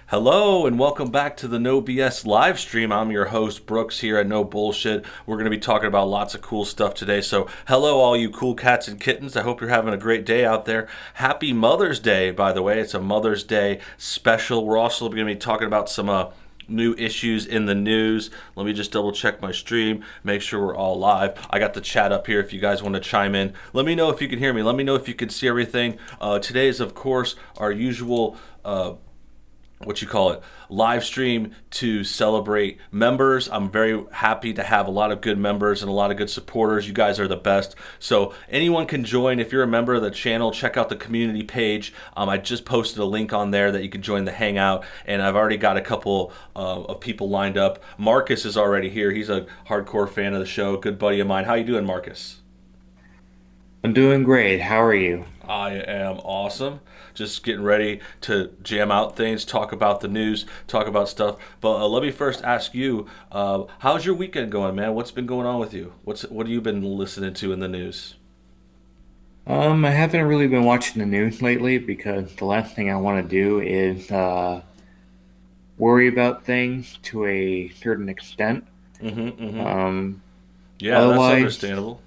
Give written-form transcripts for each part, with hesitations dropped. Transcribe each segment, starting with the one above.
Hello and welcome back to the NoBS live stream. I'm your host Brooks here at No Bullshit. We're going to be talking about lots of cool stuff today. So, hello all you cool cats and kittens. I hope you're having a great day out there. Happy Mother's Day, by the way. It's a Mother's Day special. We're also going to be talking about some new issues in the news. Let me just double check my stream, make sure we're all live. I got the chat up here if you guys want to chime in. Let me know if you can hear me. Let me know if you can see everything. Today is, of course, our usual live stream to celebrate members. I'm very happy to have a lot of good members and a lot of good supporters. You guys are the best. So anyone can join. If you're a member of the channel, check out the community page. I just posted a link on there that you can join the hangout, and I've already got a couple of people lined up. Marcus is already here. He's a hardcore fan of the show, good buddy of mine. How you doing, Marcus? I'm doing great. How are you? I am awesome. Just getting ready to jam out things, talk about the news, talk about stuff. But let me first ask you, how's your weekend going, man? What's been going on with you? What have you been listening to in the news? I haven't really been watching the news lately because the last thing I want to do is worry about things to a certain extent. Mm-hmm. Mm-hmm. Um, Yeah, that's otherwise, understandable.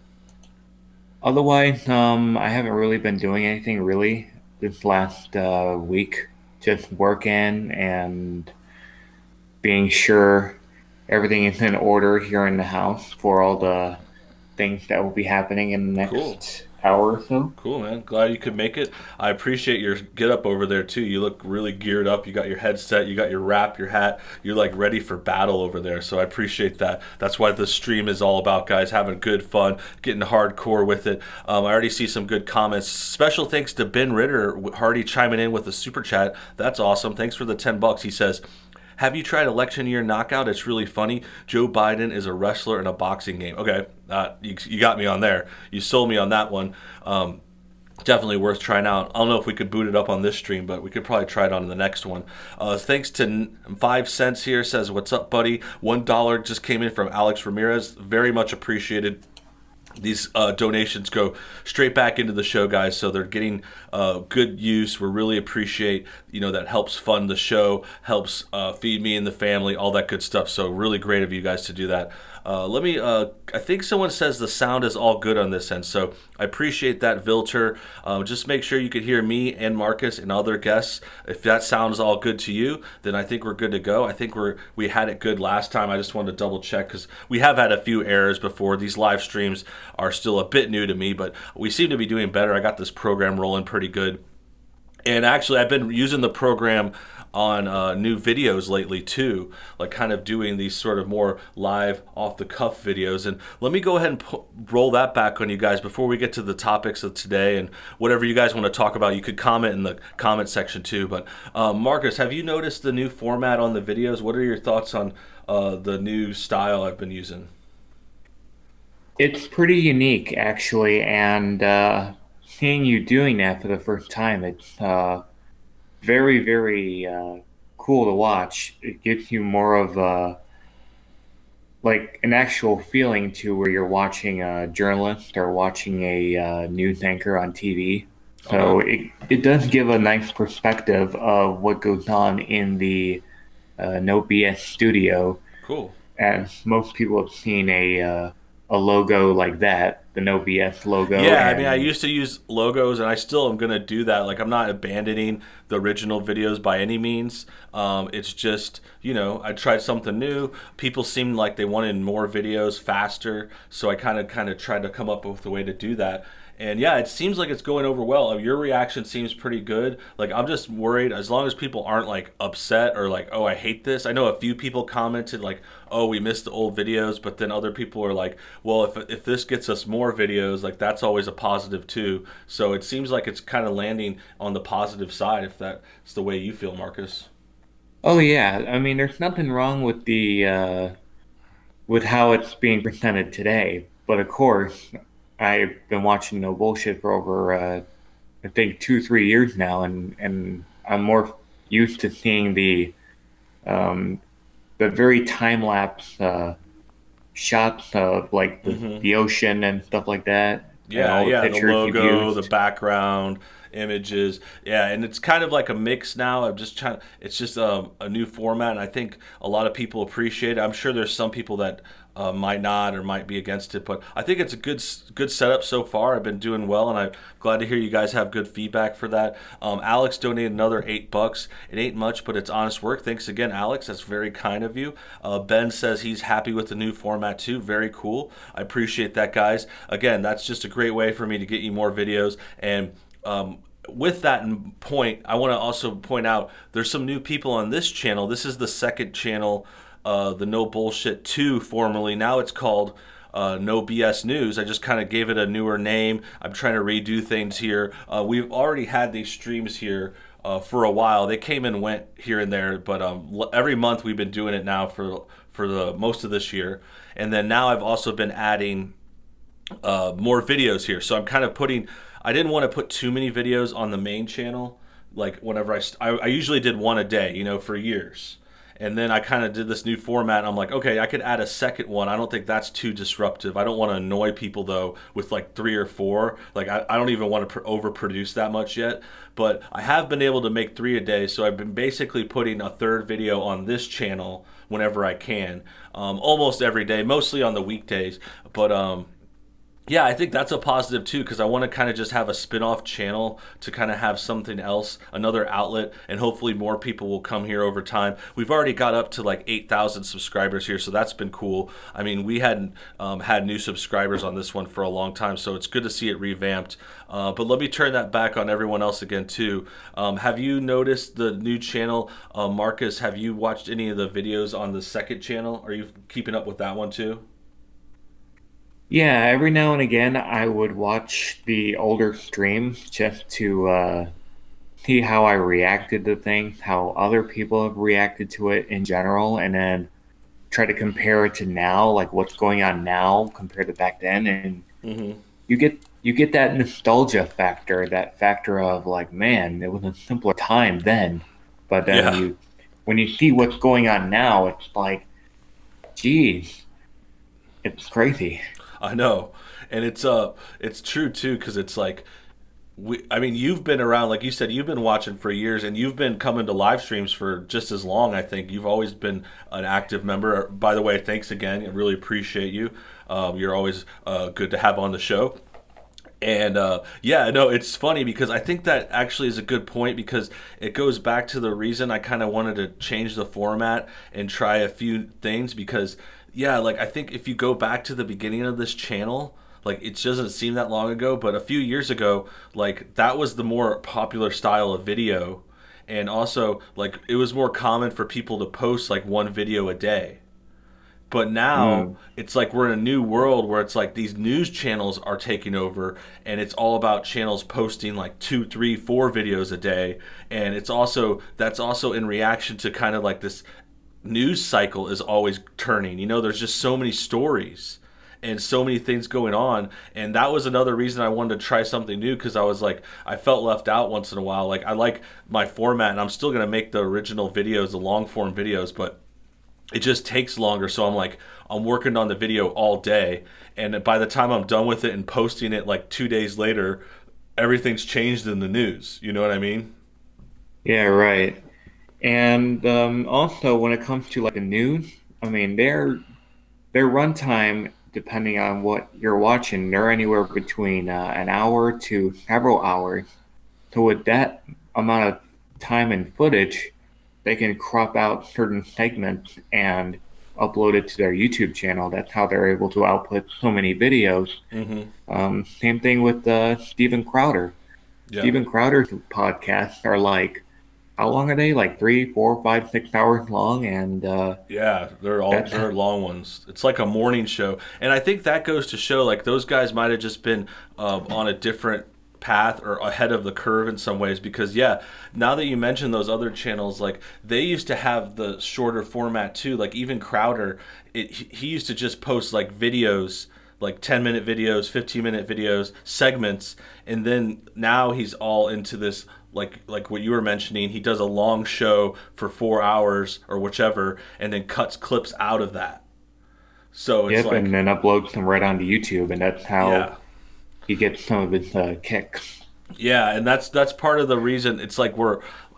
I haven't really been doing anything really this last week. Just working and being sure everything is in order here in the house for all the things that will be happening in the Cool. next hour or so. Cool, man. Glad you could make it. I appreciate your get up over there too. You look really geared up. You got your headset, you got your wrap, your hat. You're like ready for battle over there. So I appreciate that. That's what the stream is all about, guys. Having good fun, getting hardcore with it. I already see some good comments. Special thanks to Ben Ritter, Hardy chiming in with a super chat. That's awesome. Thanks for the $10. He says, have you tried Election Year Knockout? It's really funny. Joe Biden is a wrestler in a boxing game. Okay, you got me on there. You sold me on that one. Definitely worth trying out. I don't know if we could boot it up on this stream, but we could probably try it on the next one. Thanks to 5 cents here. Says, what's up, buddy? $1 just came in from Alex Ramirez. Very much appreciated. These donations go straight back into the show, guys, so they're getting good use. We really appreciate, that helps fund the show, helps feed me and the family, all that good stuff. So really great of you guys to do that. I think someone says the sound is all good on this end, so I appreciate that, Vilter. Just make sure you could hear me and Marcus and other guests. If that sounds all good to you, then I think we're good to go. I think we had it good last time. I just wanted to double check because we have had a few errors before. These live streams are still a bit new to me, but we seem to be doing better. I got this program rolling pretty good. And actually, I've been using the program on new videos lately too, like kind of doing these sort of more live, off the cuff videos. And let me go ahead and roll that back on you guys before we get to the topics of today and whatever you guys want to talk about. You could comment in the comment section too. But Marcus, have you noticed the new format on the videos? What are your thoughts on the new style I've been using? It's pretty unique, actually, and seeing you doing that for the first time, it's very, very cool to watch. It gives you more of like an actual feeling to where you're watching a journalist or watching a news anchor on TV. Okay, So it does give a nice perspective of what goes on in the No BS studio, cool. as most people have seen a logo like that, the No BS logo, Yeah, I mean, I and used to use logos, and I still am gonna do that. Like, I'm not abandoning the original videos by any means. It's just, I tried something new. People seemed like they wanted more videos faster, so I kind of tried to come up with a way to do that. And yeah, it seems like it's going over well. Your reaction seems pretty good. Like, I'm just worried as long as people aren't like upset or like, oh, I hate this. I know a few people commented like, oh, we missed the old videos, but then other people are like, well, if this gets us more videos, like that's always a positive too. So it seems like it's kind of landing on the positive side, if that's the way you feel, Marcus. oh yeah, I mean, there's nothing wrong with the with how it's being presented today. But of course, I've been watching No Bullshit for over I think 2 3 years now, and I'm more used to seeing um, the very time lapse shots of like Mm-hmm. the ocean and stuff like that. and Yeah, all the yeah, the pictures you've logo, the used. background, images. Yeah, and it's kind of like a mix now. I'm just trying, it's just a new format, and I think a lot of people appreciate it. I'm sure there's some people that might not or might be against it, but I think it's a good setup so far. I've been doing well, and I'm glad to hear you guys have good feedback for that. Alex donated another $8. It ain't much, but it's honest work. Thanks again, Alex. That's very kind of you. Ben says he's happy with the new format too. Very cool. I appreciate that, guys. Again, that's just a great way for me to get you more videos. And with that in point, I want to also point out there's some new people on this channel. This is the second channel, the No Bullshit 2 formerly. Now it's called NoBS News. I just kind of gave it a newer name. I'm trying to redo things here. We've already had these streams here for a while. They came and went here and there, but every month we've been doing it now for the most of this year. And then now I've also been adding more videos here. So I'm kind of putting. I didn't want to put too many videos on the main channel. Like whenever I usually did one a day, for years. And then I kind of did this new format. And I'm like, okay, I could add a second one. I don't think that's too disruptive. I don't want to annoy people though with like 3 or 4. Like I don't even want to overproduce that much yet. But I have been able to make 3 a day. So I've been basically putting a third video on this channel whenever I can, almost every day, mostly on the weekdays. But yeah, I think that's a positive too, because I want to kind of just have a spin-off channel to kind of have something else, another outlet, and hopefully more people will come here over time. We've already got up to like 8,000 subscribers here, so that's been cool. I mean, we hadn't had new subscribers on this one for a long time, so it's good to see it revamped. But let me turn that back on everyone else again too. Have you noticed the new channel? Marcus, have you watched any of the videos on the second channel? Are you keeping up with that one too? Yeah, every now and again I would watch the older streams just to see how I reacted to things, how other people have reacted to it in general, and then try to compare it to now, like what's going on now compared to back then. And Mm-hmm. you get that nostalgia factor, that factor of like, man, it was a simpler time then. But then Yeah. when you see what's going on now, it's like, geez, it's crazy. I know, and it's true too, because it's like I mean, you've been around, like you said, you've been watching for years, and you've been coming to live streams for just as long. I think you've always been an active member. By the way, thanks again. I really appreciate you. You're always good to have on the show. And yeah, no, it's funny because I think that actually is a good point because it goes back to the reason I kind of wanted to change the format and try a few things because, yeah, like I think if you go back to the beginning of this channel, like it doesn't seem that long ago, but a few years ago, like that was the more popular style of video. And also, like it was more common for people to post like one video a day. But now Mm. it's like we're in a new world where it's like these news channels are taking over, and it's all about channels posting like 2, 3, 4 videos a day. And it's also that's also in reaction to kind of like this news cycle is always turning. There's just so many stories and so many things going on. And that was another reason I wanted to try something new because I was like, I felt left out once in a while. Like, I like my format, and I'm still going to make the original videos, the long form videos, but it just takes longer. So I'm like, I'm working on the video all day, and by the time I'm done with it and posting it like 2 days later, everything's changed in the news. You know what I mean? Yeah, right. And also, when it comes to like the news, I mean, their runtime, depending on what you're watching, they're anywhere between an hour to several hours. So with that amount of time and footage, they can crop out certain segments and upload it to their YouTube channel. That's how they're able to output so many videos. Mm-hmm. Same thing with Steven Crowder. Yeah. Steven Crowder's podcasts are like, how long are they? Like 3, 4, 5, 6 hours long, and Yeah, they're that long ones. It's like a morning show, and I think that goes to show like those guys might have just been on a different path or ahead of the curve in some ways. Because yeah, now that you mention those other channels, like they used to have the shorter format too. Like even Crowder, he used to just post like videos. Like 10-minute videos, 15-minute videos, segments, and then now he's all into this like what you were mentioning. He does a long show for 4 hours or whichever, and then cuts clips out of that. So it's yep, and like, then uploads them right onto YouTube, and that's how yeah, he gets some of his kicks. Yeah, and that's part of the reason. It's like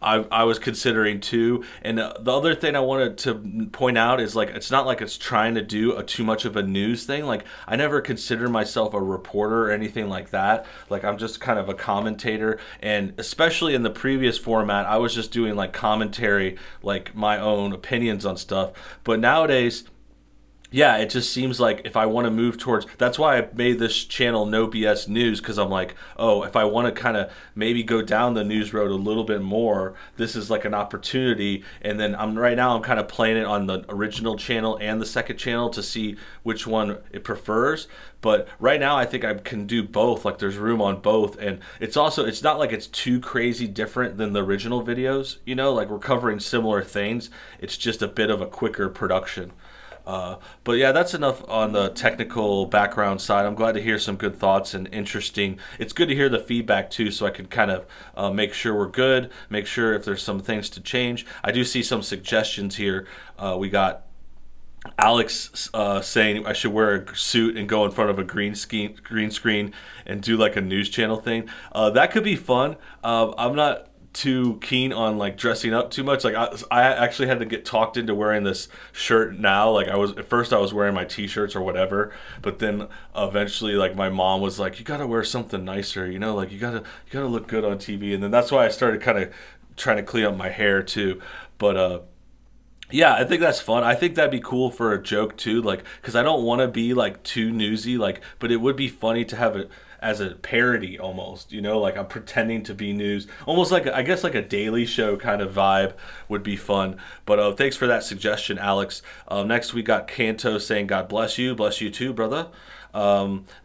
I was considering too. And the other thing I wanted to point out is like it's not like it's trying to do too much of a news thing. Like I never consider myself a reporter or anything like that. Like I'm just kind of a commentator, and especially in the previous format, I was just doing like commentary, like my own opinions on stuff. But nowadays, yeah, it just seems like if I want to move towards, that's why I made this channel NoBS News, because I'm like, oh, if I want to kind of maybe go down the news road a little bit more, this is like an opportunity. And then I'm kind of playing it on the original channel and the second channel to see which one it prefers. But right now I think I can do both. Like there's room on both, and it's not like it's too crazy different than the original videos. Like we're covering similar things. It's just a bit of a quicker production. But yeah, that's enough on the technical background side. I'm glad to hear some good thoughts and interesting. It's good to hear the feedback too, so I can kind of make sure we're good, make sure if there's some things to change. I do see some suggestions here. We got Alex saying I should wear a suit and go in front of a green screen and do like a news channel thing. That could be fun. I'm not too keen on like dressing up too much. Like I actually had to get talked into wearing this shirt now. Like at first I was wearing my t-shirts or whatever, but then eventually like my mom was like, you gotta wear something nicer, like you gotta look good on TV. And then that's why I started kind of trying to clean up my hair too. But yeah, I think that's fun. I think that'd be cool for a joke too, like because I don't want to be like too newsy, like, but it would be funny to have it as a parody almost, like I'm pretending to be news, almost like I guess like a Daily Show kind of vibe would be fun. But thanks for that suggestion, Alex. Next we got Kanto saying, "God bless you too, brother."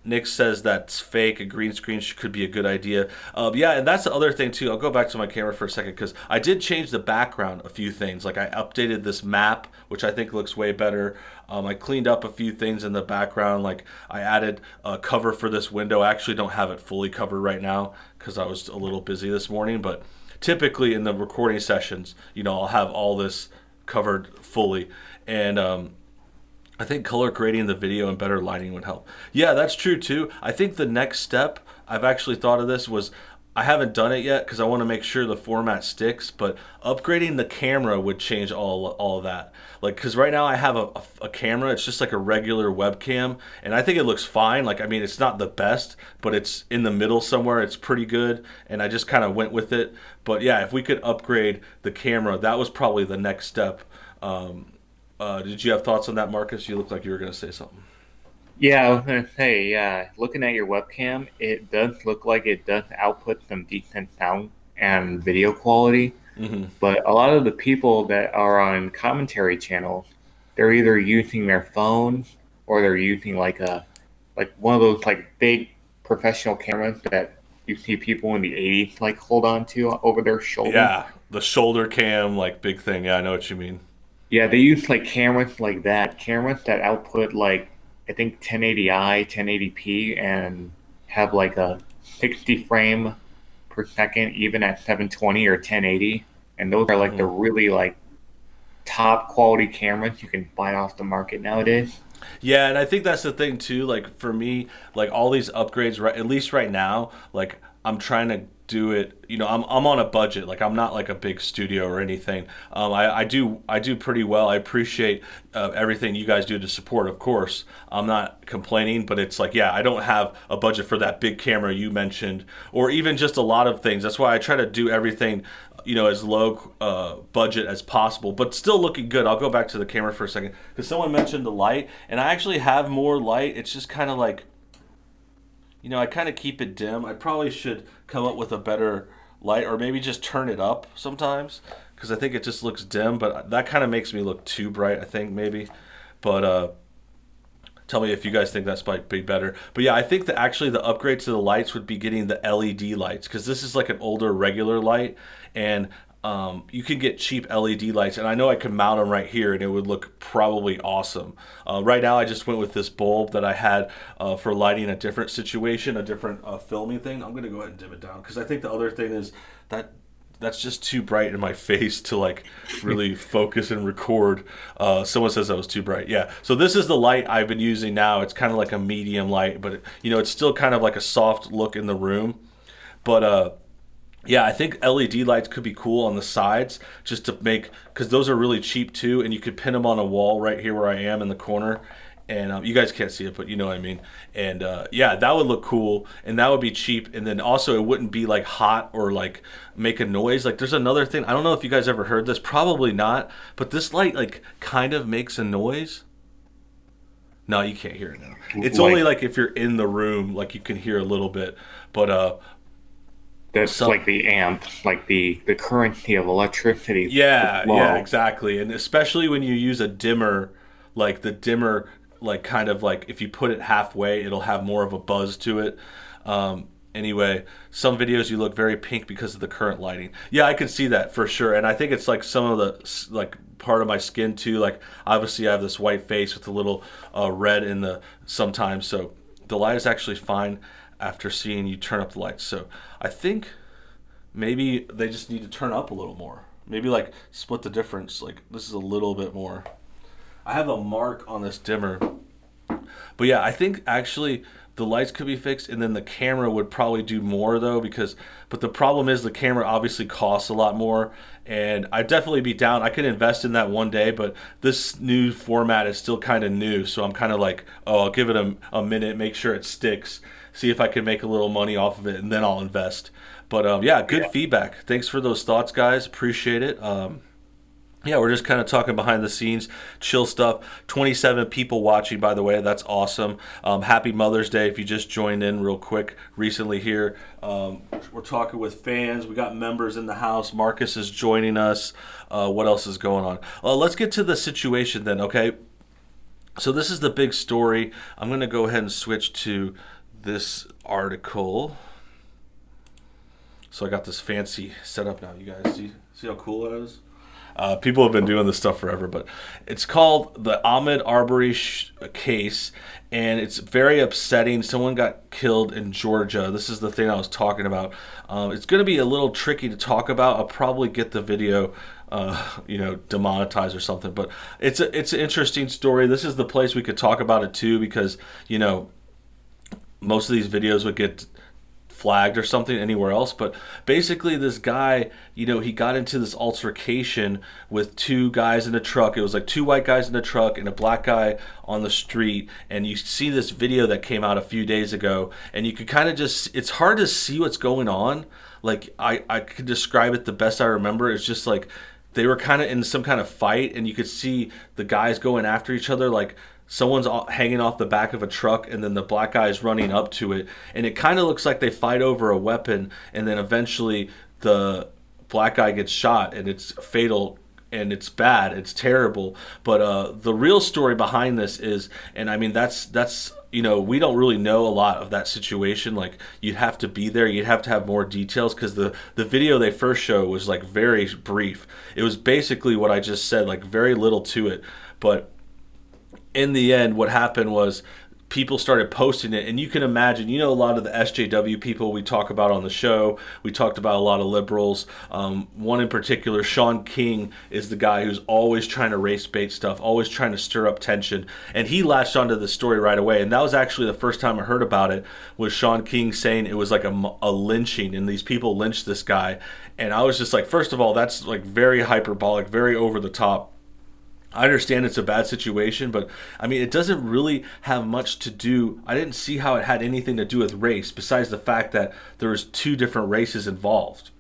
Nick says that's fake. A green screen could be a good idea. Yeah, and that's the other thing too. I'll go back to my camera for a second because I did change the background a few things. Like I updated this map, which I think looks way better. I cleaned up a few things in the background. Like I added a cover for this window. I actually don't have it fully covered right now because I was a little busy this morning. But typically in the recording sessions, I'll have all this covered fully. And I think color grading the video and better lighting would help. Yeah, that's true too. I think the next step, I've actually thought of this, was I haven't done it yet because I want to make sure the format sticks, but upgrading the camera would change all of that. Like, because right now I have a camera, it's just like a regular webcam, and I think it looks fine. Like, I mean, it's not the best, but it's in the middle somewhere. It's pretty good, and I just kind of went with it. But yeah, if we could upgrade the camera, that was probably the next step. Did you have thoughts on that, Marcus? You look like you were going to say something. Yeah, I was gonna say, yeah, looking at your webcam, it does look like it does output some decent sound and video quality. Hmm. But a lot of the people that are on commentary channels, they're either using their phones or they're using like one of those like big professional cameras that you see people in the 80s like hold on to over their shoulder. Yeah, the shoulder cam, like big thing. Yeah, I know what you mean. Yeah, they use like cameras that output like I think 1080i, 1080p, and have like a 60 frame per second, even at 720 or 1080. And those are like the Hmm. really like top quality cameras you can buy off the market nowadays. Yeah, and I think that's the thing too. Like for me, like all these upgrades, right? At least right now, like I'm trying to do it. I'm on a budget. Like I'm not like a big studio or anything. I do pretty well. I appreciate everything you guys do to support. Of course, I'm not complaining, but it's like yeah, I don't have a budget for that big camera you mentioned, or even just a lot of things. That's why I try to do everything as low budget as possible, but still looking good. I'll go back to the camera for a second because someone mentioned the light, and I actually have more light. It's just kind of like, I kind of keep it dim. I probably should come up with a better light, or maybe just turn it up sometimes because I think it just looks dim, but that kind of makes me look too bright, I think, maybe. But tell me if you guys think that might be better. But yeah, I think that actually the upgrade to the lights would be getting the LED lights because this is like an older regular light, and you could get cheap LED lights, and I know I could mount them right here, and it would look probably awesome. Right now, I just went with this bulb that I had for lighting a different situation, a different filming thing. I'm gonna go ahead and dim it down because I think the other thing is that that's just too bright in my face to like really focus and record. Someone says that was too bright. Yeah. So this is the light I've been using now. It's kind of like a medium light, but it's still kind of like a soft look in the room. But yeah, I think LED lights could be cool on the sides just to make, because those are really cheap too, and you could pin them on a wall right here where I am in the corner. And you guys can't see it, but you know what I mean. And yeah, that would look cool, and that would be cheap. And then also, it wouldn't be like hot or like make a noise. Like there's another thing. I don't know if you guys ever heard this. Probably not. But this light like kind of makes a noise. No, you can't hear it now. It's only like if you're in the room, like you can hear a little bit. But that's like the amp, like the current of electricity. Yeah, exactly. And especially when you use a dimmer, like the dimmer, like kind of like if you put it halfway, it'll have more of a buzz to it. Anyway, some videos you look very pink because of the current lighting. Yeah, I can see that for sure. And I think it's like some of the like part of my skin too. Like obviously I have this white face with a little red in the sometimes. So the light is actually fine after seeing you turn up the lights. So I think maybe they just need to turn up a little more. Maybe like split the difference. Like this is a little bit more. I have a mark on this dimmer. But yeah, I think actually the lights could be fixed, and then the camera would probably do more though, but the problem is the camera obviously costs a lot more, and I'd definitely be down. I could invest in that one day, but this new format is still kind of new, so I'm kind of like, oh, I'll give it a minute, make sure it sticks, see if I can make a little money off of it, and then I'll invest. But yeah, good feedback. Thanks for those thoughts, guys. Appreciate it. Yeah, we're just kind of talking behind the scenes, chill stuff. 27 people watching, by the way. That's awesome. Happy Mother's Day if you just joined in real quick recently here. We're talking with fans. We got members in the house. Marcus is joining us. What else is going on? Let's get to the situation then, okay? So this is the big story. I'm going to go ahead and switch to this article. So I got this fancy setup now. You guys see how cool that is? People have been doing this stuff forever, but it's called the Ahmaud Arbery case, and it's very upsetting. Someone got killed in Georgia. This is the thing I was talking about. It's going to be a little tricky to talk about. I'll probably get the video, demonetized or something. But it's an interesting story. This is the place we could talk about it too, because most of these videos would get flagged or something anywhere else. But basically this guy, he got into this altercation with two guys in a truck. It was like two white guys in a truck and a black guy on the street. And you see this video that came out a few days ago, and you could kind of it's hard to see what's going on. Like I could describe it the best I remember. It's just like they were kind of in some kind of fight, and you could see the guys going after each other, like someone's hanging off the back of a truck, and then the black guy is running up to it, and it kind of looks like they fight over a weapon, and then eventually the black guy gets shot, and it's fatal, and it's bad, it's terrible. But the real story behind this is, and I mean that's we don't really know a lot of that situation. Like you'd have to be there, you'd have to have more details, because the video they first showed was like very brief. It was basically what I just said, like very little to it. But in the end, what happened was people started posting it, and you can imagine, a lot of the SJW people we talk about on the show. We talked about a lot of liberals. One in particular, Sean King, is the guy who's always trying to race bait stuff, always trying to stir up tension, and he latched onto the story right away. And that was actually the first time I heard about it, was Sean King saying it was like a lynching, and these people lynched this guy. And I was just like, first of all, that's like very hyperbolic, very over the top. I understand it's a bad situation, but I mean, it doesn't really have much to do. I didn't see how it had anything to do with race, besides the fact that there was two different races involved.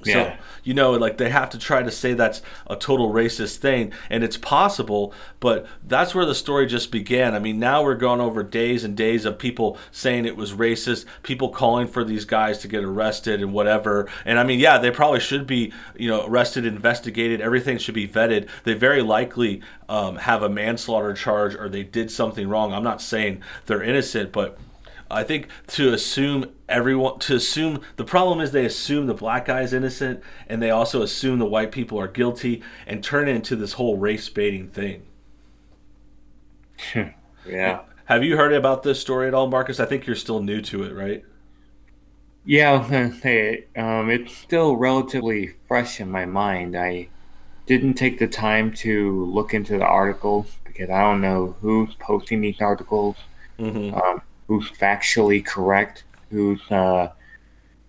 Yeah. So, like they have to try to say that's a total racist thing, and it's possible, but that's where the story just began. I mean, now we're going over days and days of people saying it was racist, people calling for these guys to get arrested and whatever. And I mean, yeah, they probably should be, arrested, investigated, everything should be vetted. They very likely have a manslaughter charge, or they did something wrong. I'm not saying they're innocent, but I think the problem is they assume the black guy is innocent, and they also assume the white people are guilty, and turn it into this whole race baiting thing. Yeah. Have you heard about this story at all, Marcus? I think you're still new to it, right? Yeah, I was gonna say, it's still relatively fresh in my mind. I didn't take the time to look into the articles because I don't know who's posting these articles, Hmm. who's factually correct, who's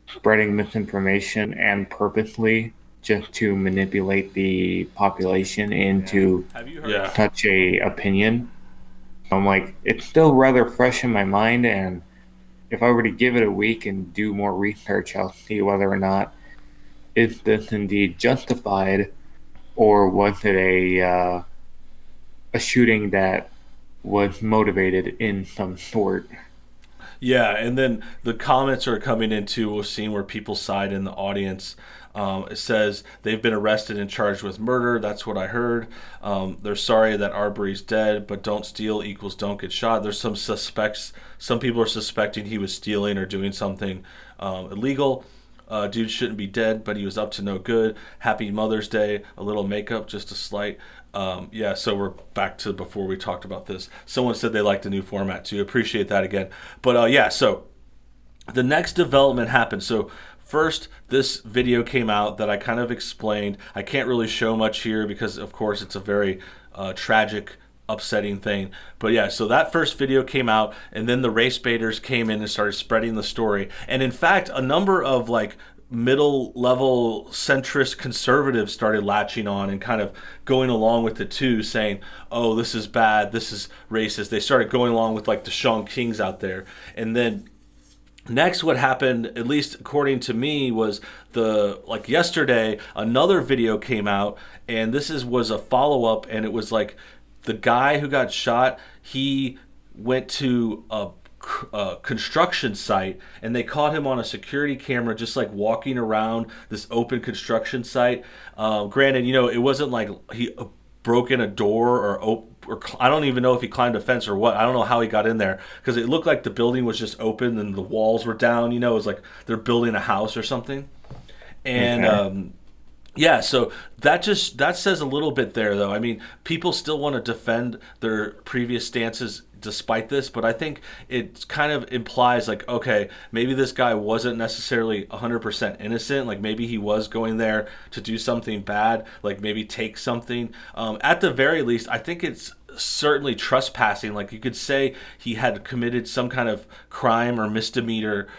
spreading misinformation and purposely just to manipulate the population into Have you heard? Yeah. such a opinion. I'm like, it's still rather fresh in my mind, and if I were to give it a week and do more research, I'll see whether or not is this indeed justified, or was it a shooting that was motivated in some sort. Yeah, and then the comments are coming into a scene where people side in the audience. It says they've been arrested and charged with murder. That's what I heard. They're sorry that Arbery's dead, but don't steal equals don't get shot. There's some suspects. Some people are suspecting he was stealing or doing something illegal. Dude shouldn't be dead, but he was up to no good. Happy Mother's Day. A little makeup, just a slight. Yeah, so we're back to before we talked about this. Someone said they liked the new format too. Appreciate that again. But yeah, so the next development happened. So first, this video came out that I kind of explained. I can't really show much here because, of course, it's a very tragic, upsetting thing. But yeah, so that first video came out, and then the race baiters came in and started spreading the story. And in fact, a number of like middle level centrist conservatives started latching on and kind of going along with it too, saying, oh, this is bad, this is racist. They started going along with like the Sean Kings out there. And then next, what happened, at least according to me, was the like yesterday another video came out, and was a follow up, and it was like the guy who got shot. He went to a construction site, and they caught him on a security camera just like walking around this open construction site. Granted, it wasn't like he broke in a door or I don't even know if he climbed a fence or what. I don't know how he got in there because it looked like the building was just open and the walls were down. It was like they're building a house or something. And Okay. yeah, so that says a little bit there, though. I mean, people still want to defend their previous stances despite this, but I think it kind of implies like, okay, maybe this guy wasn't necessarily 100% innocent. Like maybe he was going there to do something bad, like maybe take something. At the very least, I think it's certainly trespassing. Like you could say he had committed some kind of crime or misdemeanor.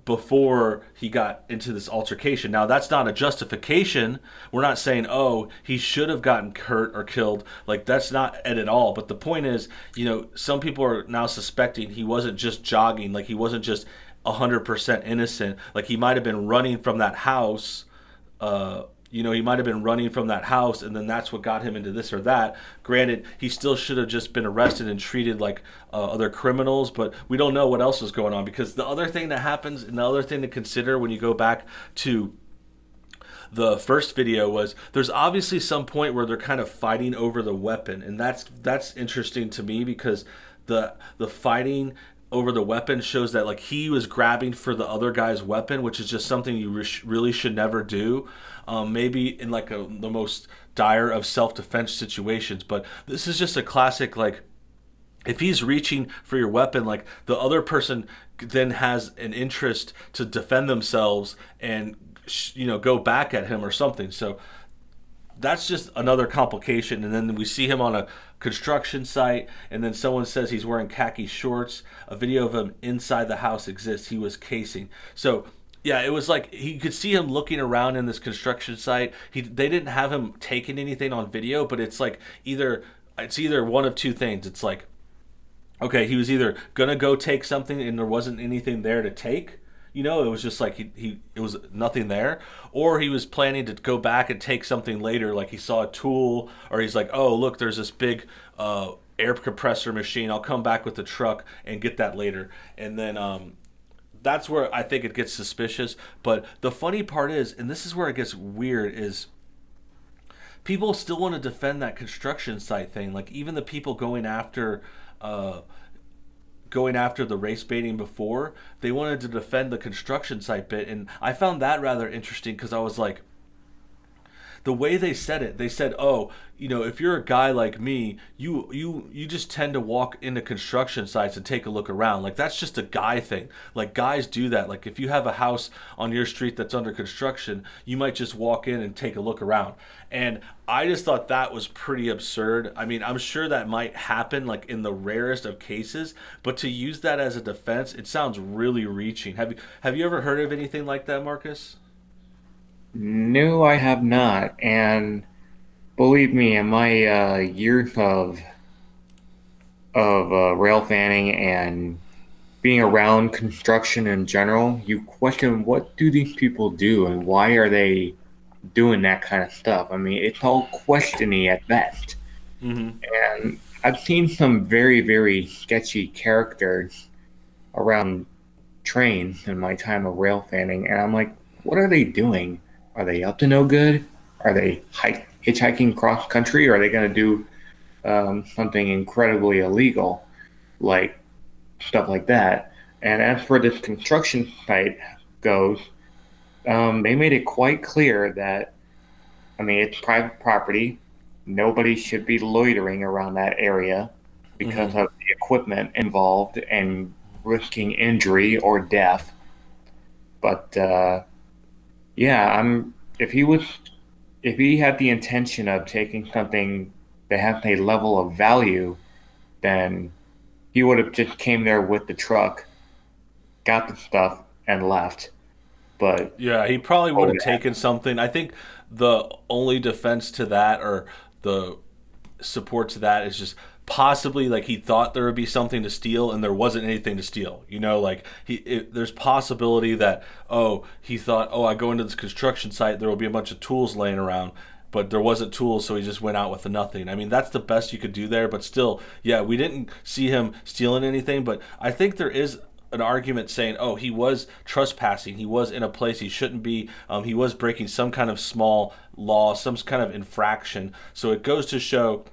Before he got into this altercation. Now, that's not a justification. We're not saying, oh, he should have gotten hurt or killed. Like, that's not it at all. But the point is, some people are now suspecting he wasn't just jogging, like, he wasn't just 100% innocent. Like, he might have been running from that house. He might have been running from that house, and then that's what got him into this or that. Granted, he still should have just been arrested and treated like other criminals, but we don't know what else was going on because the other thing that happens and the other thing to consider when you go back to the first video was there's obviously some point where they're kind of fighting over the weapon, and that's interesting to me because the fighting over the weapon shows that like he was grabbing for the other guy's weapon, which is just something you really should never do. Maybe in like the most dire of self-defense situations, but this is just a classic like if he's reaching for your weapon, like the other person then has an interest to defend themselves and go back at him or something. So that's just another complication. And then we see him on a construction site, and then someone says he's wearing khaki shorts. A video of him inside the house exists. He was casing. So yeah, it was like he could see him looking around in this construction site. They didn't have him taking anything on video, but it's either one of two things. It's like, okay, he was either gonna go take something and there wasn't anything there to take. It was just like it was nothing there, or he was planning to go back and take something later, like he saw a tool, or he's like, oh look, there's this big air compressor machine. I'll come back with the truck and get that later, and then that's where I think it gets suspicious. But the funny part is, and this is where it gets weird, is people still want to defend that construction site thing. Like even the people uh, going after the race baiting before, they wanted to defend the construction site bit, and I found that rather interesting because I was like, the way they said it, they said, "Oh, if you're a guy like me, you just tend to walk into construction sites and take a look around. Like that's just a guy thing. Like guys do that. Like if you have a house on your street that's under construction, you might just walk in and take a look around." And I just thought that was pretty absurd. I mean, I'm sure that might happen like in the rarest of cases, but to use that as a defense, it sounds really reaching. Have you ever heard of anything like that, Marcus? No, I have not. And believe me, in my years of rail fanning and being around construction in general, you question what do these people do and why are they doing that kind of stuff? I mean, it's all questioning at best. Mm-hmm. And I've seen some very, very sketchy characters around trains in my time of rail fanning, and I'm like, what are they doing? Are they up to no good? Are they hitchhiking cross country? Or are they going to do something incredibly illegal, like stuff like that? And as for this construction site goes, they made it quite clear that, I mean, it's private property. Nobody should be loitering around that area because Mm-hmm. of the equipment involved and risking injury or death. But yeah, if he had the intention of taking something that has a level of value, then he would have just came there with the truck, got the stuff, and left. But Yeah, he probably would oh, have taken something. I think the only defense to that, or the support to that, is just possibly like he thought there would be something to steal and there wasn't anything to steal. Like there's possibility that, oh, he thought, oh, I go into this construction site, there will be a bunch of tools laying around, but there wasn't tools, so he just went out with the nothing. I mean, that's the best you could do there, but still, yeah, we didn't see him stealing anything, but I think there is an argument saying, oh, he was trespassing, he was in a place he shouldn't be, he was breaking some kind of small law, some kind of infraction. So it goes to show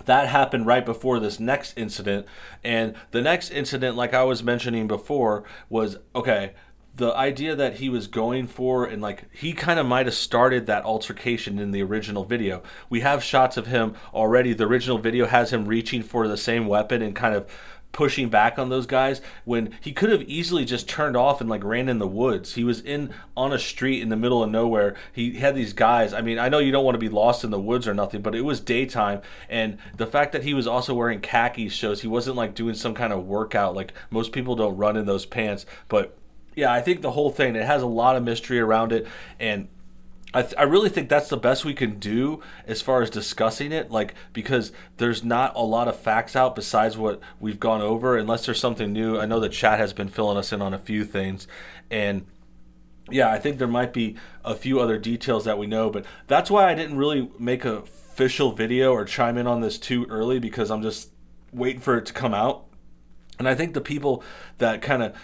that happened right before this next incident. And the next incident, like I was mentioning before, was okay. The idea that he was going for, and like he kind of might have started that altercation in the original video. We have shots of him already. The original video has him reaching for the same weapon and kind of pushing back on those guys when he could have easily just turned off and like ran in the woods. He was in on a street in the middle of nowhere. He had these guys. I mean, I know you don't want to be lost in the woods or nothing, but it was daytime, and the fact that he was also wearing khakis shows he wasn't like doing some kind of workout. Like most people don't run in those pants. But yeah, I think the whole thing, it has a lot of mystery around it, and I really think that's the best we can do as far as discussing it, like, because there's not a lot of facts out besides what we've gone over, unless there's something new. I know the chat has been filling us in on a few things, and yeah, I think there might be a few other details that we know, but that's why I didn't really make a official video or chime in on this too early, because I'm just waiting for it to come out. And I think the people that kind of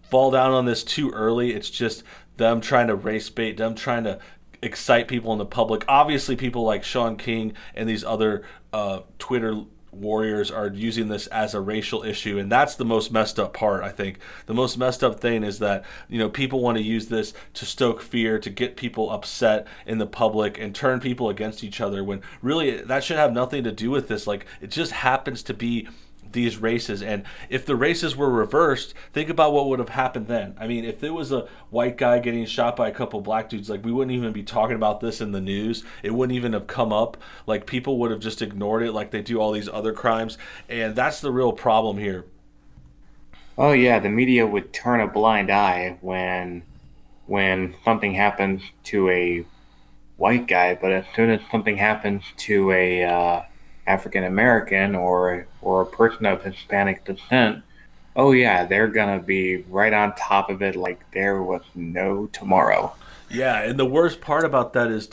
fall down on this too early, it's just them trying to race bait, them trying to excite people in the public. Obviously, people like Sean King and these other Twitter warriors are using this as a racial issue, and that's the most messed up part. I think the most messed up thing is that people want to use this to stoke fear, to get people upset in the public and turn people against each other, when really that should have nothing to do with this. Like, it just happens to be these races, and if the races were reversed, think about what would have happened then. I mean, if there was a white guy getting shot by a couple black dudes, like, we wouldn't even be talking about this in the news. It wouldn't even have come up. Like, people would have just ignored it like they do all these other crimes, and that's the real problem here. oh yeah, the media would turn a blind eye when something happens to a white guy, but as soon as something happens to a African American or a person of Hispanic descent, oh yeah, they're gonna be right on top of it like there was no tomorrow. Yeah, and the worst part about that is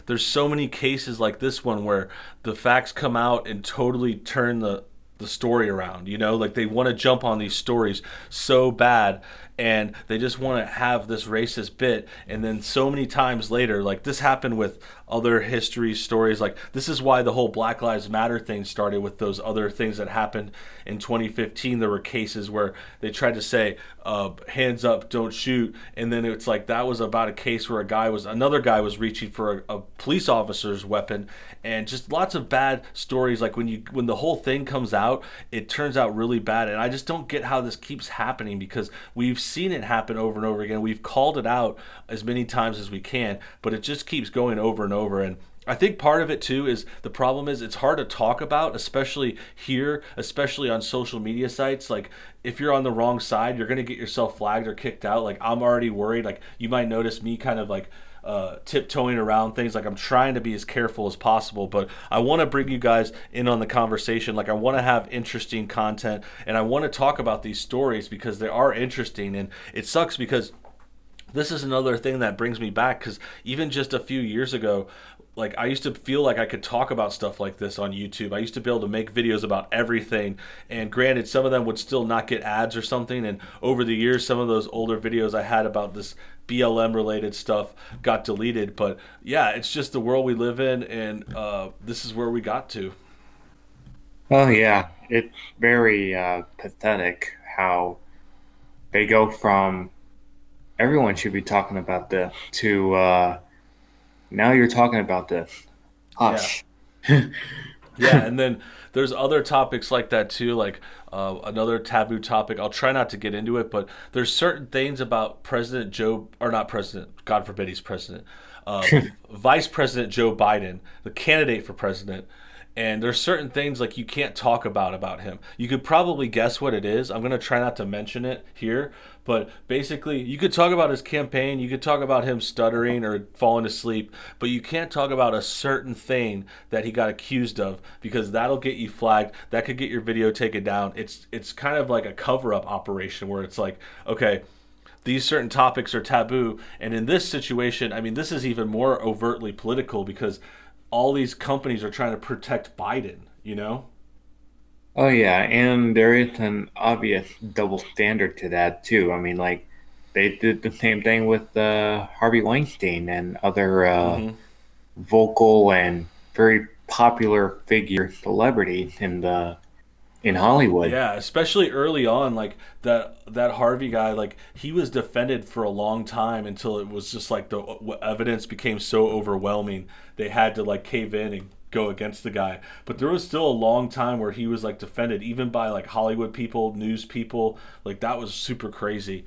there's so many cases like this one where the facts come out and totally turn the story around. Like, they want to jump on these stories so bad, and they just want to have this racist bit. And then so many times later, like this happened with other history stories. Like this is why the whole Black Lives Matter thing started, with those other things that happened in 2015. There were cases where they tried to say hands up, don't shoot, and then it's like that was about a case where another guy was reaching for a police officer's weapon. And just lots of bad stories. Like when the whole thing comes out, it turns out really bad. And I just don't get how this keeps happening, because we've seen it happen over and over again. We've called it out as many times as we can, but it just keeps going over and over. And I think part of it too is the problem is it's hard to talk about, especially here, especially on social media sites. Like if you're on the wrong side, you're going to get yourself flagged or kicked out. Like I'm already worried. Like you might notice me kind of like tiptoeing around things. Like I'm trying to be as careful as possible, but I want to bring you guys in on the conversation. Like I want to have interesting content, and I want to talk about these stories because they are interesting. And it sucks because this is another thing that brings me back, because even just a few years ago, like I used to feel like I could talk about stuff like this on YouTube. I used to be able to make videos about everything, and granted some of them would still not get ads or something, and over the years some of those older videos I had about this BLM related stuff got deleted. But yeah, it's just the world we live in, and this is where we got to. Oh yeah, it's very pathetic how they go from everyone should be talking about this to now you're talking about this. Yeah. Hush. Yeah, and then there's other topics like that too, like another taboo topic. I'll try not to get into it, but there's certain things about President Joe, or not President, God forbid he's president, uh, Vice President Joe Biden, the candidate for president. And there's certain things like you can't talk about him. You could probably guess what it is. I'm gonna try not to mention it here, but basically you could talk about his campaign, you could talk about him stuttering or falling asleep, but you can't talk about a certain thing that he got accused of, because that'll get you flagged. That could get your video taken down. It's kind of like a cover-up operation where it's like, okay, these certain topics are taboo. And in this situation, I mean, this is even more overtly political, because all these companies are trying to protect Biden, you know? Oh yeah, and there is an obvious double standard to that too. I mean, like they did the same thing with Harvey Weinstein and other Hmm. vocal and very popular figure celebrities in Hollywood. Yeah, especially early on, like that Harvey guy, like he was defended for a long time until it was just like the evidence became so overwhelming they had to like cave in and go against the guy. But there was still a long time where he was like defended even by like Hollywood people, news people. Like that was super crazy.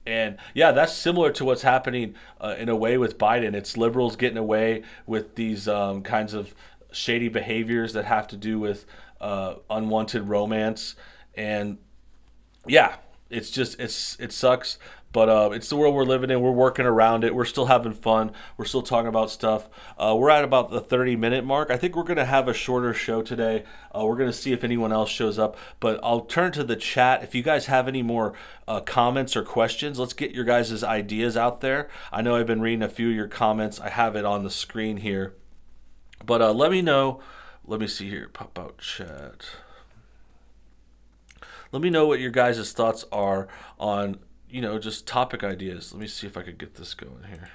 And yeah, that's similar to what's happening in a way with Biden. It's liberals getting away with these kinds of shady behaviors that have to do with unwanted romance. And yeah, it sucks, but it's the world we're living in. We're working around it. We're still having fun. We're still talking about stuff. We're at about the 30-minute mark. I think we're gonna have a shorter show today. We're gonna see if anyone else shows up, but I'll turn to the chat. If you guys have any more comments or questions, let's get your guys' ideas out there. I know I've been reading a few of your comments. I have it on the screen here, but let me know. Let me see here. Pop out chat. Let me know what your guys' thoughts are on, just topic ideas. Let me see if I could get this going here.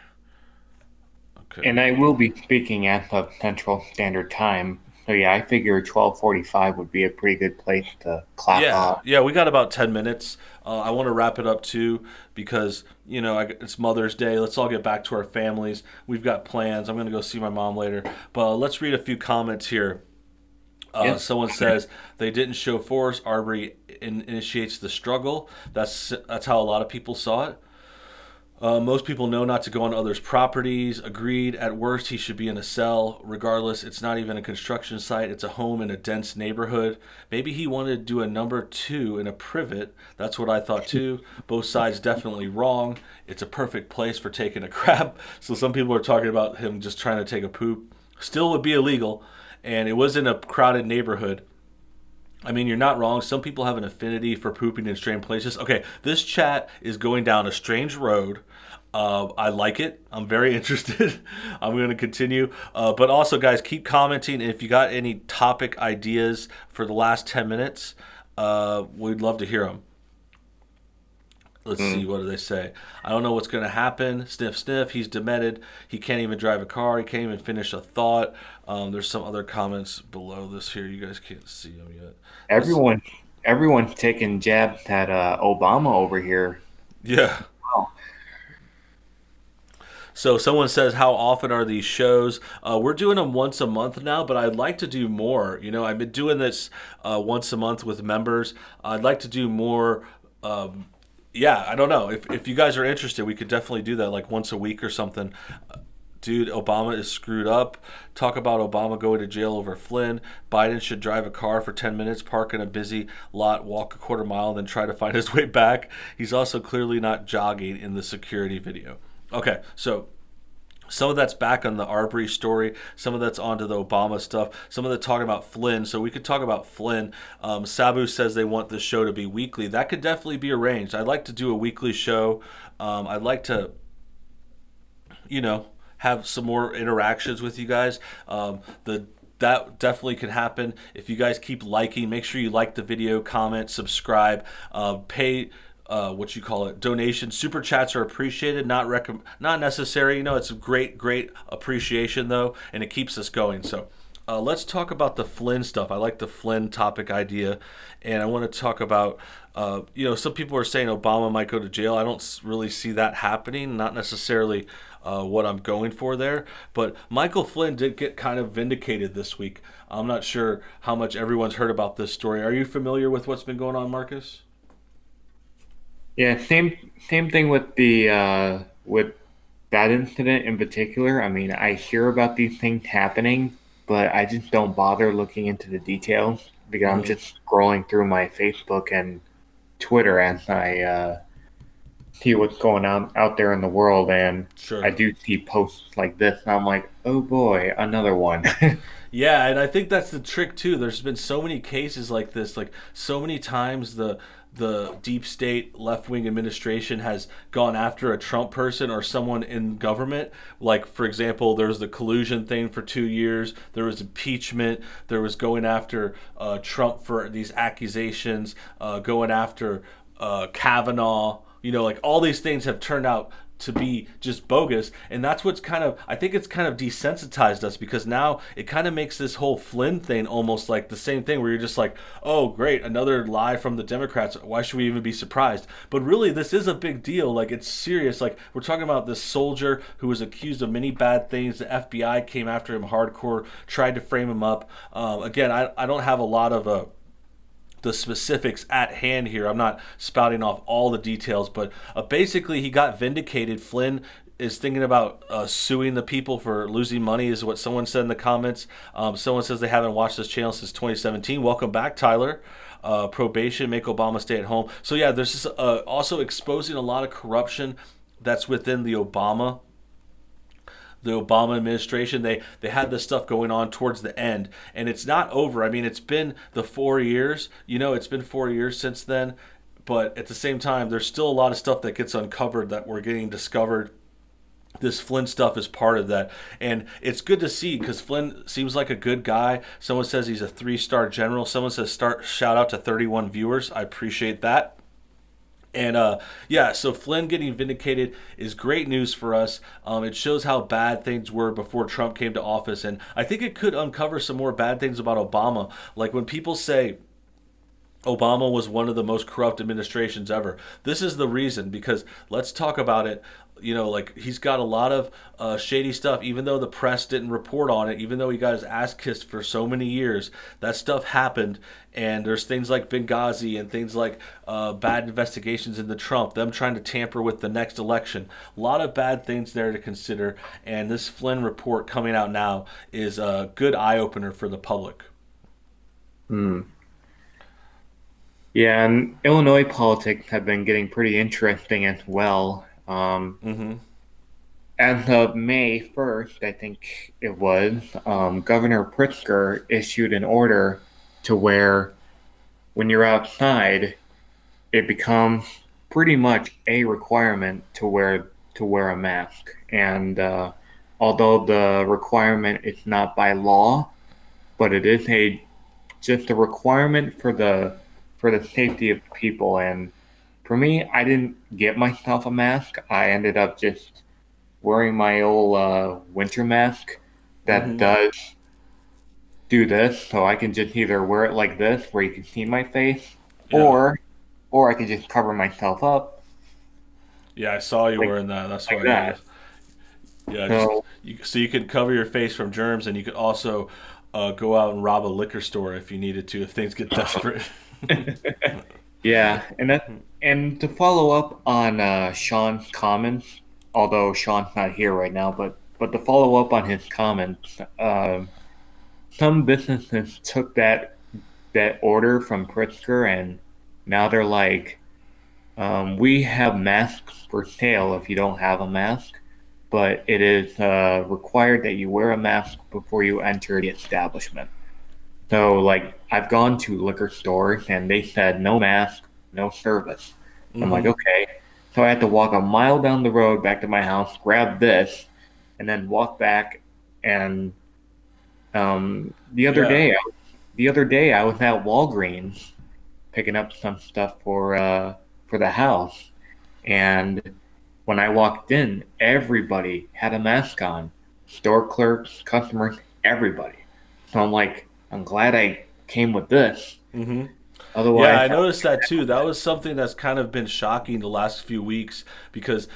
Okay. And I will be speaking at the Central Standard Time. So yeah, I figure 12:45 would be a pretty good place to clap Yeah, off. yeah, we got about 10 minutes. I want to wrap it up too because, it's Mother's Day. Let's all get back to our families. We've got plans. I'm going to go see my mom later. But let's read a few comments here. Yes. Someone says they didn't show force. Arbery initiates the struggle. That's how a lot of people saw it. Most people know not to go on others' properties. Agreed. At worst, he should be in a cell. Regardless, it's not even a construction site. It's a home in a dense neighborhood. Maybe he wanted to do a number two in a privet. That's what I thought too. Both sides definitely wrong. It's a perfect place for taking a crap. So some people are talking about him just trying to take a poop. Still would be illegal. And it was in a crowded neighborhood. I mean, you're not wrong. Some people have an affinity for pooping in strange places. Okay, this chat is going down a strange road. I like it. I'm very interested. I'm going to continue. But also, guys, keep commenting. And if you got any topic ideas for the last 10 minutes, we'd love to hear them. Let's see, Mm. what do they say? I don't know what's going to happen. Sniff, sniff. He's demented. He can't even drive a car. He can't even finish a thought. There's some other comments below this here. You guys can't see them yet. Let's, Everyone, everyone's taking jabs at Obama over here. yeah. Wow. So someone says, how often are these shows? We're doing them once a month now, but I'd like to do more. I've been doing this once a month with members. I'd like to do more. Yeah, I don't know. If you guys are interested, we could definitely do that like once a week or something. Dude, Obama is screwed up. Talk about Obama going to jail over Flynn. Biden should drive a car for 10 minutes, park in a busy lot, walk a quarter mile, then try to find his way back. He's also clearly not jogging in the security video. Okay, so some of that's back on the Arbery story. Some of that's onto the Obama stuff. Some of that talking about Flynn. So we could talk about Flynn. Sabu says they want this show to be weekly. That could definitely be arranged. I'd like to do a weekly show. I'd like to, you know, have some more interactions with you guys. The That definitely can happen if you guys keep liking. Make sure you like the video, comment, subscribe, pay what you call it, donations. Super chats are appreciated, not necessary. It's a great appreciation though, and it keeps us going. So let's talk about the Flynn stuff. I like the Flynn topic idea, and I want to talk about. Some people are saying Obama might go to jail. I don't really see that happening. Not necessarily what I'm going for there. But Michael Flynn did get kind of vindicated this week. I'm not sure how much everyone's heard about this story. Are you familiar with what's been going on, Marcus? Yeah, same thing with the with that incident in particular. I mean, I hear about these things happening, but I just don't bother looking into the details because I'm Mm-hmm. just scrolling through my Facebook and Twitter as I see what's going on out there in the world, and I Sure. do see posts like this, and I'm like, oh boy, another one. Yeah, and I think that's the trick too. There's been so many cases like this, like so many times the deep state left wing administration has gone after a Trump person or someone in government. Like for example, there was the collusion thing for 2 years. There was impeachment. There was going after Trump for these accusations. Going after Kavanaugh. Like all these things have turned out to be just bogus, and that's what's I think it's kind of desensitized us, because now it kind of makes this whole Flynn thing almost like the same thing, where you're just like, oh great, another lie from the Democrats, why should we even be surprised? But really, this is a big deal. Like, it's serious. Like, we're talking about this soldier who was accused of many bad things. The FBI came after him hardcore, tried to frame him up. Again, I don't have a lot of the specifics at hand here. I'm not spouting off all the details, but basically he got vindicated. Flynn is thinking about suing the people for losing money, is what someone said in the comments. Someone says they haven't watched this channel since 2017. Welcome back, Tyler. Probation, make Obama stay at home. So yeah, there's this, also exposing a lot of corruption that's within the Obama administration. They had this stuff going on towards the end, and it's not over. I mean, it's been the 4 years. It's been 4 years since then, but at the same time, there's still a lot of stuff that gets uncovered that we're getting discovered. This Flynn stuff is part of that, and it's good to see because Flynn seems like a good guy. Someone says he's a 3-star general. Someone says shout out to 31 viewers. I appreciate that. And yeah, so Flynn getting vindicated is great news for us. It shows how bad things were before Trump came to office, and I think it could uncover some more bad things about Obama. Like when people say Obama was one of the most corrupt administrations ever. This is the reason, because let's talk about it. Like, he's got a lot of shady stuff, even though the press didn't report on it, even though he got his ass kissed for so many years. That stuff happened, and there's things like Benghazi and things like bad investigations into Trump, them trying to tamper with the next election. A lot of bad things there to consider, and this Flynn report coming out now is a good eye opener for the public. Hmm. Yeah, and Illinois politics have been getting pretty interesting as well. Mm-hmm. As of May 1st, I think it was, Governor Pritzker issued an order to where when you're outside, it becomes pretty much a requirement to wear a mask. And although the requirement is not by law, but it is a just a requirement for the safety of people. And For me, I didn't get myself a mask. I ended up just wearing my old winter mask that Mm-hmm. does do this, so I can just either wear it like this, where you can see my face, Yeah. or or I could just cover myself up Yeah, I saw you like wearing that. That's like why. that. Yeah. So So you could cover your face from germs, and you could also go out and rob a liquor store if you needed to, if things get desperate. yeah, and to follow up on Sean's comments, although Sean's not here right now, but to follow up on his comments, some businesses took that order from Pritzker, and now they're like, we have masks for sale if you don't have a mask, but it is required that you wear a mask before you enter the establishment. So, like, I've gone to liquor stores and they said no mask, no service. I'm like, Mm-hmm. okay. So I had to walk a mile down the road back to my house, grab this, and then walk back. And um, the other Yeah. day, the other day I was at Walgreens picking up some stuff for the house, and when I walked in, everybody had a mask on, store clerks, customers, everybody. So I'm like, I'm glad I came with this. Mm-hmm. Yeah, Otherwise, I noticed that too. That was something that's kind of been shocking the last few weeks because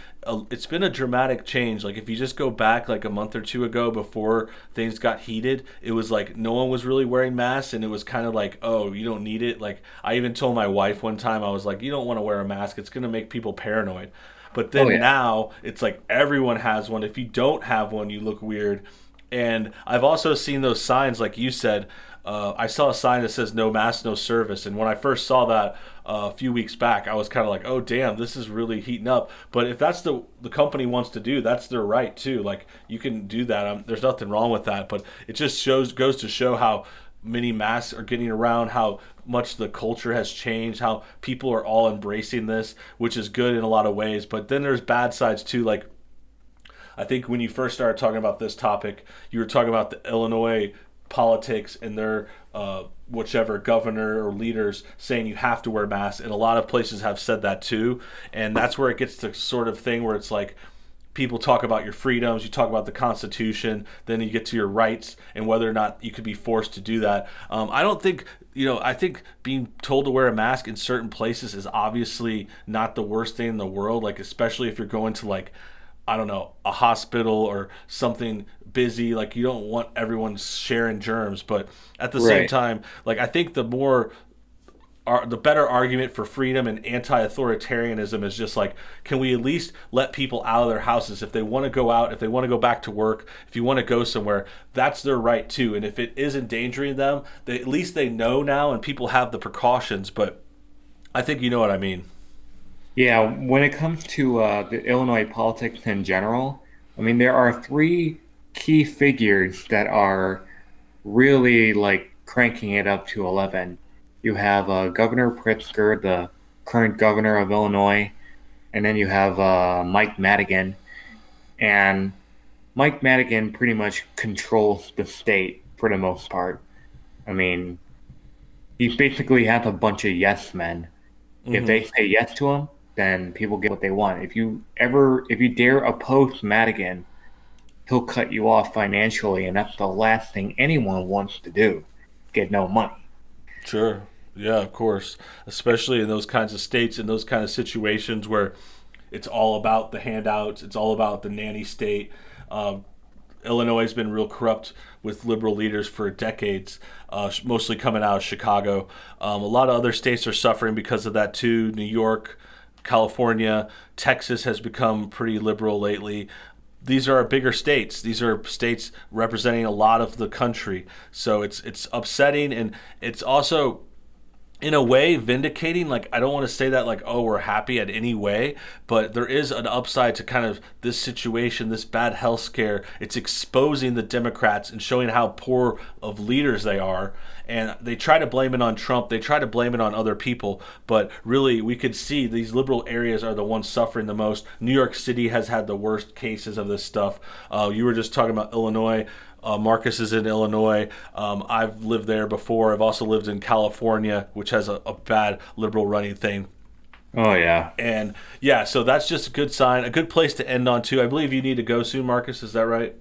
it's been a dramatic change. Like if you just go back like a month or two ago before things got heated, it was like no one was really wearing masks and it was kind of like, "Oh, you don't need it." Like I even told my wife one time I was like, "You don't want to wear a mask. It's going to make people paranoid." But oh then yeah, now it's like everyone has one. If you don't have one, you look weird. And I've also seen those signs, like you said. I saw a sign that says "No mask, no service," and when I first saw that a few weeks back, I was kind of like, "Oh, damn, this is really heating up." But if that's the company wants to do, that's their right too. Like you can do that. There's nothing wrong with that. But it just goes to show how many masks are getting around, how much the culture has changed, how people are all embracing this, which is good in a lot of ways. But then there's bad sides too, like I think when you first started talking about this topic, you were talking about the Illinois politics and their whichever governor or leaders saying you have to wear masks, and a lot of places have said that too. And that's where it gets to sort of thing where it's like people talk about your freedoms, you talk about the Constitution, then you get to your rights and whether or not you could be forced to do that. I don't think, I think being told to wear a mask in certain places is obviously not the worst thing in the world, like, especially if you're going to, like, I don't know, a hospital or something busy. Like, you don't want everyone sharing germs. But at the same right. time, like, I think the better argument for freedom and anti-authoritarianism is just like, can we at least let people out of their houses if they want to go out, if they want to go back to work, if you want to go somewhere, that's their right too. And if it is endangering them, at least they know now and people have the precautions. But I think you know what I mean. Yeah, when it comes to the Illinois politics in general, I mean, there are three key figures that are really like cranking it up to 11. You have Governor Pritzker, the current governor of Illinois, and then you have Mike Madigan. And Mike Madigan pretty much controls the state for the most part. I mean, he basically has a bunch of yes men. If Mm-hmm. they say yes to him, then people get what they want. If you dare oppose Madigan, he'll cut you off financially, and that's the last thing anyone wants to do. Get no money. Sure. Yeah, of course. Especially in those kinds of states, in those kind of situations where it's all about the handouts, it's all about the nanny state. Um, Illinois has been real corrupt with liberal leaders for decades, mostly coming out of Chicago. A lot of other states are suffering because of that too. New York, California, Texas has become pretty liberal lately. These are bigger states. These are states representing a lot of the country. So it's upsetting, and it's also in a way vindicating. Like, I don't want to say that like, oh, we're happy at any way, but there is an upside to kind of this situation, this bad health scare. It's exposing the Democrats and showing how poor of leaders they are. And they try to blame it on Trump, they try to blame it on other people, but really we could see these liberal areas are the ones suffering the most. New York City has had the worst cases of this stuff. You were just talking about Illinois. Marcus is in Illinois. I've lived there before. I've also lived in California, which has a bad liberal running thing. Oh yeah. And yeah, so that's just a good sign, a good place to end on too. I believe you need to go soon, Marcus. Is that right?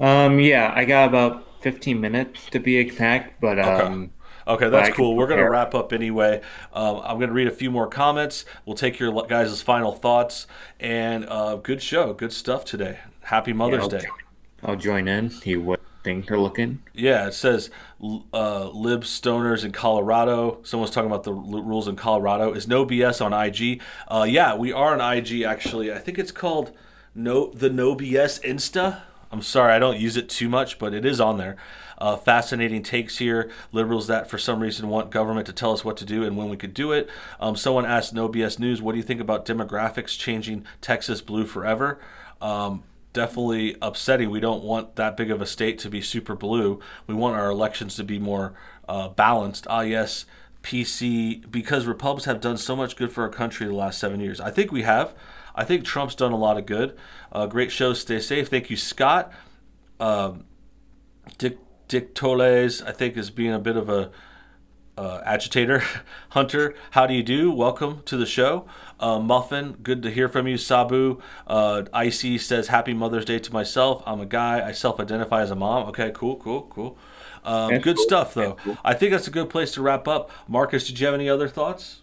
Yeah, I got about 15 minutes to be exact, Okay. Okay, but that's I can cool. We're going to prepare. wrap up anyway. I'm going to read a few more comments. We'll take your guys' final thoughts. And good show. Good stuff today. Happy Yeah, Mother's Day. I'll join in, see what things are looking. Yeah, it says lib stoners in Colorado. Someone's talking about the rules in Colorado. Is no BS on IG? Yeah, we are on IG actually. I think it's called the No BS Insta. I'm sorry, I don't use it too much, but it is on there. Fascinating takes here. Liberals that for some reason want government to tell us what to do and when we could do it. Someone asked No BS News, what do you think about demographics changing Texas blue forever? Definitely upsetting. We don't want that big of a state to be super blue. We want our elections to be more balanced. Ah, yes, PC, because Republicans have done so much good for our country the last 7 years. I think we have. I think Trump's done a lot of good. Great show. Stay safe. Thank you, Scott. Dick Toles, I think, is being a bit of a agitator. Hunter, how do you do? Welcome to the show. Muffin, good to hear from you. Sabu, Icy says, Happy Mother's Day to myself. I'm a guy. I self-identify as a mom. Okay, cool. That's Good cool. stuff, That's though. cool. I think that's a good place to wrap up. Marcus, did you have any other thoughts?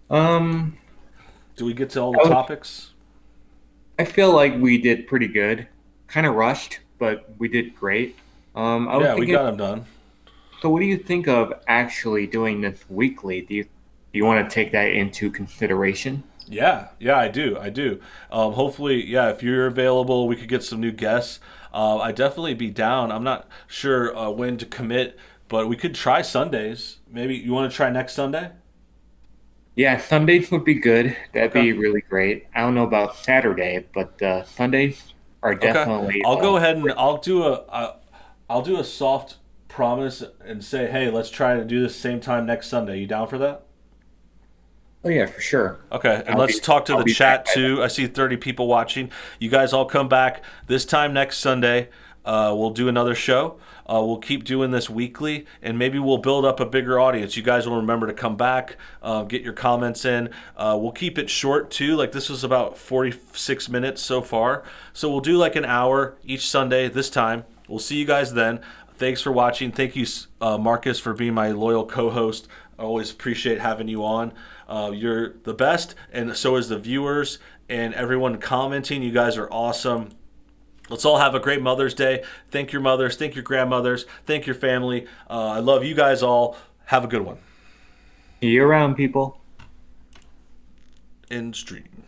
Um, Do we get to all the I, was, topics? I feel like we did pretty good. Kind of rushed, but we did great. I was Yeah, we thinking. got them done. So, what do you think of actually doing this weekly? Do you want to take that into consideration? Yeah, I do. Hopefully, yeah, if you're available, we could get some new guests. I definitely be down. I'm not sure when to commit, but we could try Sundays. Maybe you want to try next Sunday? Yeah, Sundays would be good. That'd Okay. be really great. I don't know about Saturday, but Sundays are Okay. definitely. I'll go ahead and I'll do a soft promise and say, hey, let's try to do this same time next Sunday. You down for that? Oh yeah, for sure. Okay, and I'll be let's talk to I'll the be back chat by then. too. I see 30 people watching. You guys all come back this time next Sunday. We'll do another show. We'll keep doing this weekly, and maybe we'll build up a bigger audience. You guys will remember to come back, get your comments in. We'll keep it short too. Like this was about 46 minutes so far. So we'll do like an hour each Sunday this time. We'll see you guys then. Thanks for watching. Thank you, Marcus, for being my loyal co-host. I always appreciate having you on. You're the best, and so is the viewers and everyone commenting. You guys are awesome. Let's all have a great Mother's Day. Thank your mothers, thank your grandmothers, thank your family. I love you guys all. Have a good one. See you around, people. End stream.